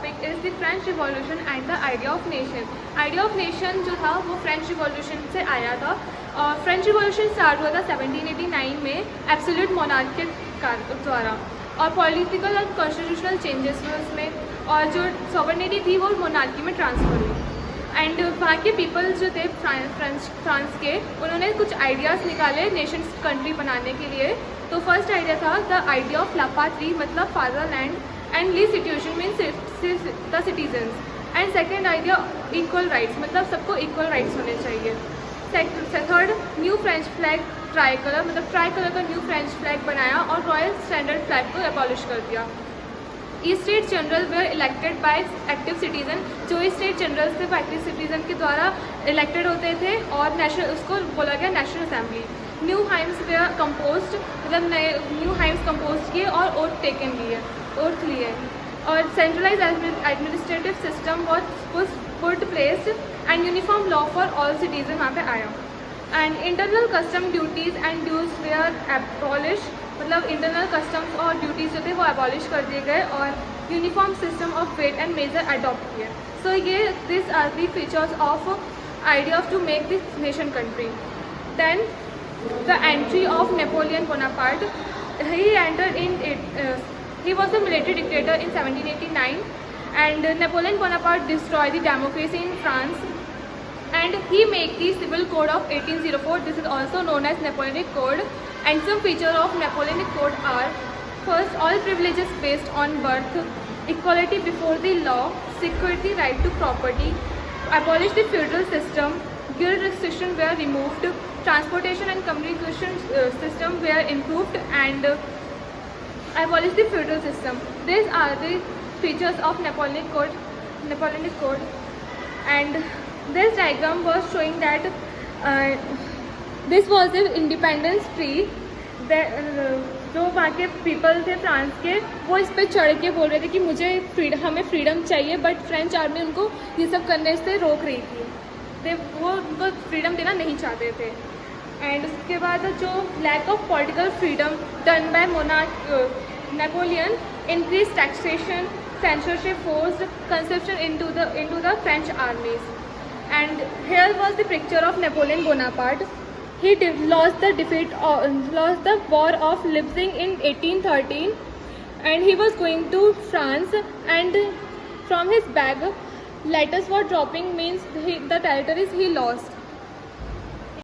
Topic is the French revolution and the idea of nation. Idea of nation जो था वो French revolution से आया था और फ्रेंच रिवॉल्यूशन स्टार्ट हुआ था 1789 में एब्सोल्यूट मोनार्की द्वारा, और पॉलिटिकल और कॉन्स्टिट्यूशनल चेंजेस हुए उसमें, और जो सॉवरेनिटी थी वो मोनार्की में ट्रांसफर हुई। एंड वहाँ के पीपल जो थे फ्रांस के, उन्होंने कुछ आइडियाज़ निकाले नेशन कंट्री बनाने के लिए। तो फर्स्ट आइडिया था द आइडिया ऑफ ला पात्री, मतलब फादरलैंड, एंड ली situation means the citizens. And second idea equal rights, मतलब सबको इक्वल राइट्स होने चाहिए। Third new French flag tricolour, मतलब ट्राई कलर का न्यू फ्रेंच फ्लैग बनाया और रॉयल स्टैंडर्ड फ्लैग को एबॉलिश कर दिया। Estates general were elected by active citizen, जो स्टेट जनरल्स थे वो एक्टिव सिटीजन के द्वारा इलेक्टेड होते थे, और नेशनल, उसको बोला गया national assembly. New hymns were composed, मतलब नए न्यू हाइम्स कंपोज किए और ओथ लिए, और centralise administrative system was put place and uniform law for all citizen वहाँ पे आया। And internal custom duties and dues were abolish, मतलब इंटरनल कस्टम्स और ड्यूटीज़ जो थे वो एबॉलिश कर दिए गए, और uniform system of weight and measure adopt किए। सो ये this are the features of idea of to make this nation country. Then the entry of Napoleon Bonaparte, he entered in he was a military dictator in 1789, and Napoleon Bonaparte destroyed the democracy in France, and he made the civil code of 1804. This is also known as Napoleonic Code, and some features of Napoleonic Code are: first, all privileges based on birth, equality before the law, security, right to property, abolish the feudal system, guild restrictions were removed, transportation and communication system were improved, and abolish the feudal system. These are the features of Napoleonic Code. And this diagram was showing that this was the independence tree. जो वहाँ के people थे France के, वो इस पर चढ़ के बोल रहे थे कि हमें फ्रीडम चाहिए, बट फ्रेंच आर्मी उनको ये सब करने से रोक रही थी। वो उनको फ्रीडम देना नहीं चाहते थे। एंड उसके बाद जो lack of political freedom done by Napoleon, increase taxation, censorship forced conscription into the French armies. And here was the picture of Napoleon Bonaparte. He lost the war of Leipzig in 1813, and he was going to France, and from his bag letters were dropping, means the territories he lost.